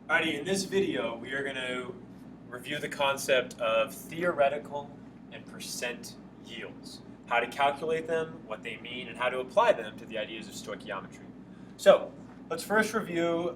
Alrighty, in this video, we are going to review the concept of theoretical and percent yields, how to calculate them, what they mean, and how to apply them to the ideas of stoichiometry. So, let's first review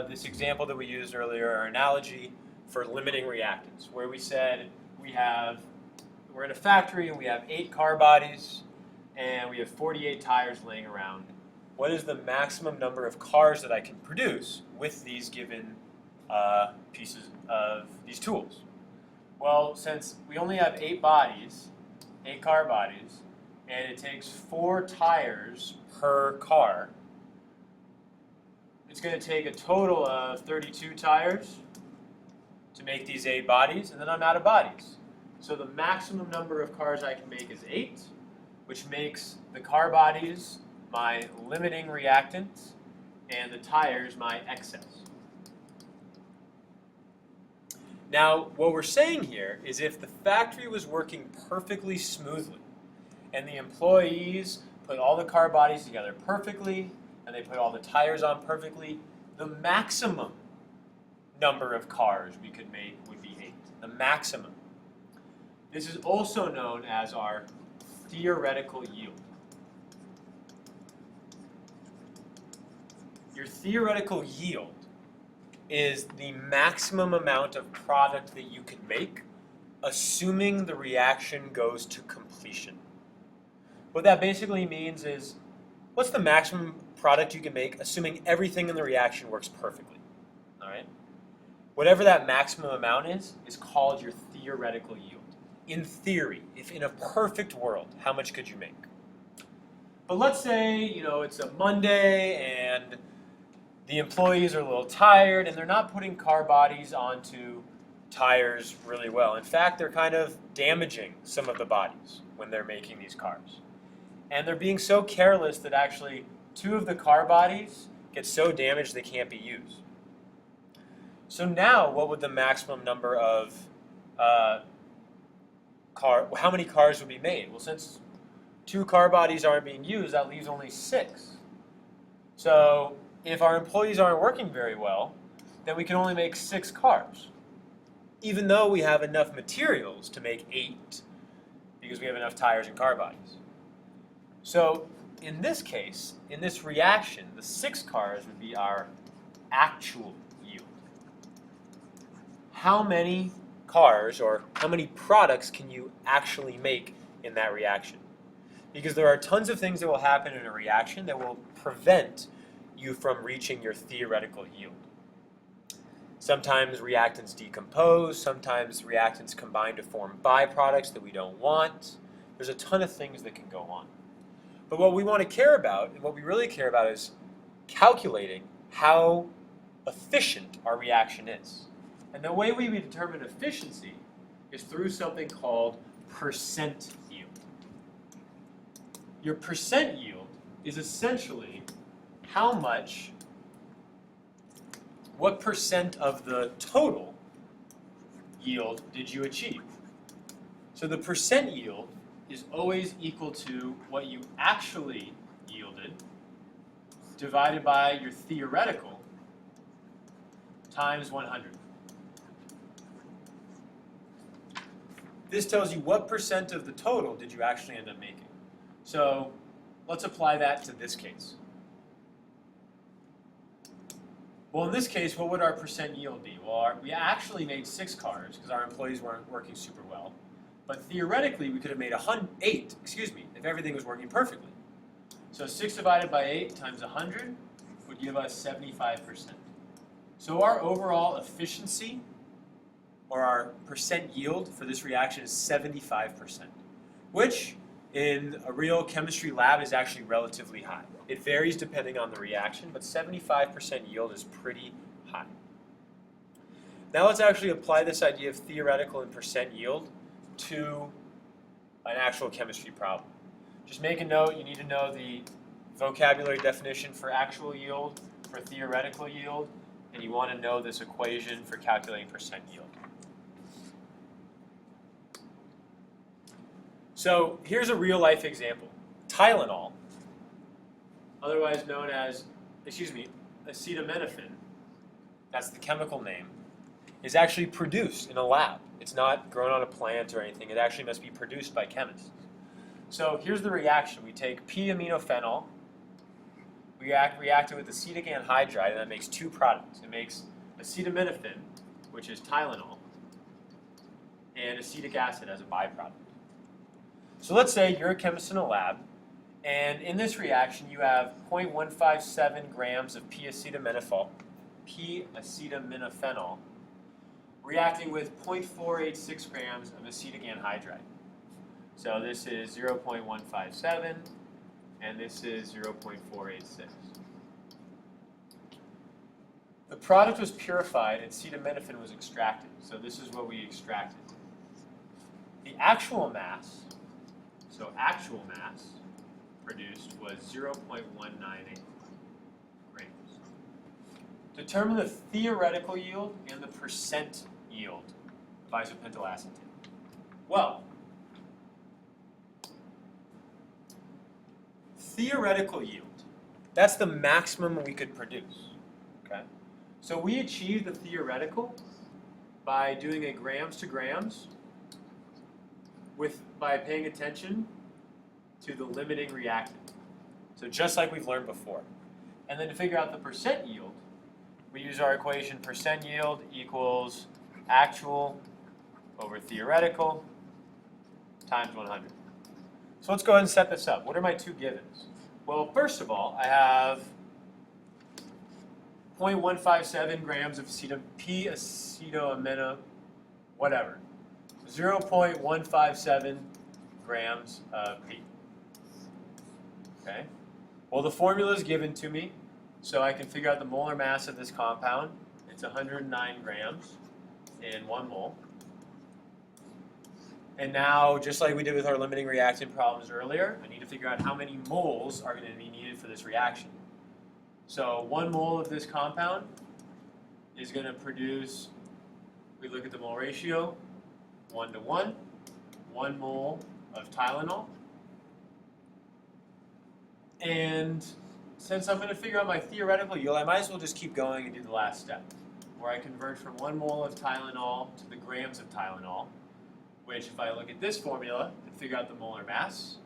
this example that we used earlier, our analogy for limiting reactants, where we said we're in a factory and we have 8 car bodies and we have 48 tires laying around. What is the maximum number of cars that I can produce with these given pieces of these tools? Well, since we only have 8 bodies, 8 car bodies, and it takes 4 tires per car, it's going to take a total of 32 tires to make these 8 bodies, and then I'm out of bodies. So the maximum number of cars I can make is 8, which makes the car bodies my limiting reactants and the tires my excess. Now, what we're saying here is if the factory was working perfectly smoothly and the employees put all the car bodies together perfectly and they put all the tires on perfectly, the maximum number of cars we could make would be 8. The maximum. This is also known as our theoretical yield. Your theoretical yield is the maximum amount of product that you can make, assuming the reaction goes to completion. What that basically means is, what's the maximum product you can make, assuming everything in the reaction works perfectly? All right? Whatever that maximum amount is called your theoretical yield. In theory, if in a perfect world, how much could you make? But let's say, it's a Monday and the employees are a little tired and they're not putting car bodies onto tires really well. In fact, they're kind of damaging some of the bodies when they're making these cars. And they're being so careless that actually 2 of the car bodies get so damaged they can't be used. So now, what would the maximum number of how many cars would be made? Well, since 2 car bodies aren't being used, that leaves only 6. So if our employees aren't working very well, then we can only make 6 cars, even though we have enough materials to make 8 because we have enough tires and car bodies. So in this case, in this reaction, the 6 cars would be our actual yield. How many cars or how many products can you actually make in that reaction? Because there are tons of things that will happen in a reaction that will prevent you from reaching your theoretical yield. Sometimes reactants decompose, sometimes reactants combine to form byproducts that we don't want. There's a ton of things that can go on. But what we want to care about, and what we really care about, is calculating how efficient our reaction is. And the way we determine efficiency is through something called percent yield. Your percent yield is essentially what percent of the total yield did you achieve? So the percent yield is always equal to what you actually yielded divided by your theoretical times 100. This tells you what percent of the total did you actually end up making. So let's apply that to this case. Well, in this case, what would our percent yield be? Well, we actually made 6 cars because our employees weren't working super well. But theoretically, we could have made 8, if everything was working perfectly. So 6 divided by 8 times 100 would give us 75%. So our overall efficiency, or our percent yield for this reaction, is 75%, which in a real chemistry lab is actually relatively high. It varies depending on the reaction, but 75% yield is pretty high. Now let's actually apply this idea of theoretical and percent yield to an actual chemistry problem. Just make a note, you need to know the vocabulary definition for actual yield, for theoretical yield, and you want to know this equation for calculating percent yield. So here's a real life example. Tylenol, otherwise known as, acetaminophen, that's the chemical name, is actually produced in a lab. It's not grown on a plant or anything. It actually must be produced by chemists. So here's the reaction. We take p-aminophenol, we react it with acetic anhydride, and that makes two products. It makes acetaminophen, which is Tylenol, and acetic acid as a byproduct. So let's say you're a chemist in a lab, and in this reaction you have 0.157 grams of p-acetaminophenol reacting with 0.486 grams of acetic anhydride. So this is 0.157, and this is 0.486. The product was purified and acetaminophen was extracted. So this is what we extracted. The actual mass, produced was 0.198 grams. Determine the theoretical yield and the percent yield of isopentyl acetate. Well, theoretical yield, that's the maximum we could produce. Okay? So we achieved the theoretical by doing a grams to grams by paying attention to the limiting reactant. So just like we've learned before. And then to figure out the percent yield, we use our equation percent yield equals actual over theoretical times 100. So let's go ahead and set this up. What are my two givens? Well, first of all, I have 0.157 grams of p-acetoamino, whatever. 0.157 grams of P. Okay. Well, the formula is given to me, so I can figure out the molar mass of this compound. It's 109 grams in 1 mole. And now, just like we did with our limiting reactant problems earlier, I need to figure out how many moles are going to be needed for this reaction. So 1 mole of this compound is going to produce, we look at the mole ratio, 1 to 1, 1 mole of Tylenol. And since I'm going to figure out my theoretical yield, I might as well just keep going and do the last step, where I convert from 1 mole of Tylenol to the grams of Tylenol, which if I look at this formula and figure out the molar mass,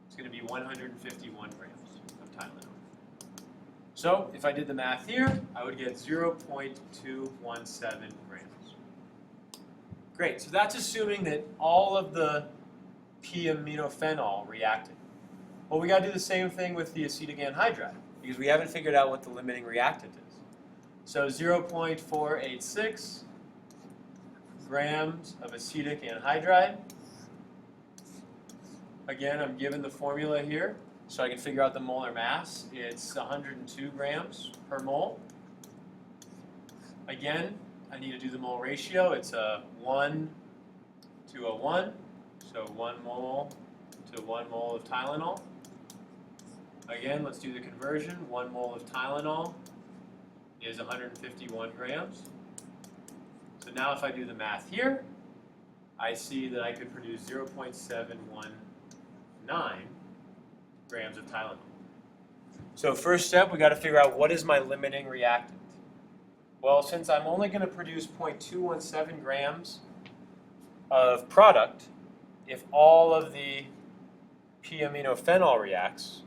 it's going to be 151 grams of Tylenol. So if I did the math here, I would get 0.217 grams. Great, so that's assuming that all of the p-aminophenol reacted. Well, we got to do the same thing with the acetic anhydride, because we haven't figured out what the limiting reactant is. So 0.486 grams of acetic anhydride. Again, I'm given the formula here, so I can figure out the molar mass. It's 102 grams per mole. Again, I need to do the mole ratio. It's a 1 to a 1, so 1 mole to 1 mole of Tylenol. Again, let's do the conversion. 1 mole of Tylenol is 151 grams. So now if I do the math here, I see that I could produce 0.719 grams of Tylenol. So first step, we got to figure out what is my limiting reactant. Well, since I'm only going to produce 0.217 grams of product, if all of the p-aminophenol reacts,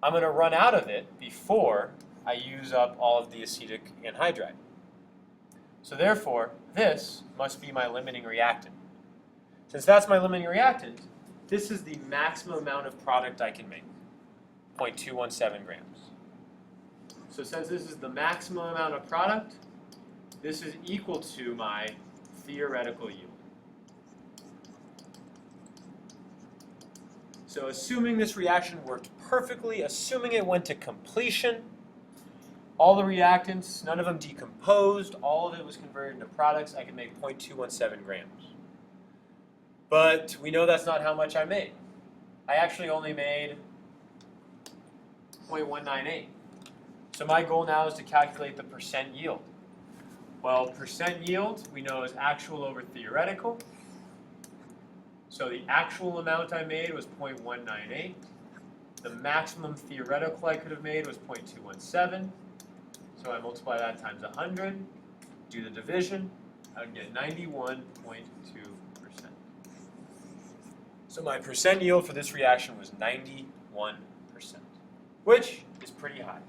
I'm going to run out of it before I use up all of the acetic anhydride. So therefore, this must be my limiting reactant. Since that's my limiting reactant, this is the maximum amount of product I can make, 0.217 grams. So since this is the maximum amount of product, this is equal to my theoretical yield. So assuming this reaction worked perfectly, assuming it went to completion, all the reactants, none of them decomposed, all of it was converted into products, I can make 0.217 grams. But we know that's not how much I made. I actually only made 0.198. So my goal now is to calculate the percent yield. Well, percent yield we know is actual over theoretical. So the actual amount I made was 0.198. The maximum theoretical I could have made was 0.217. So I multiply that times 100, do the division, I would get 91.2%. So my percent yield for this reaction was 91%, which is pretty high.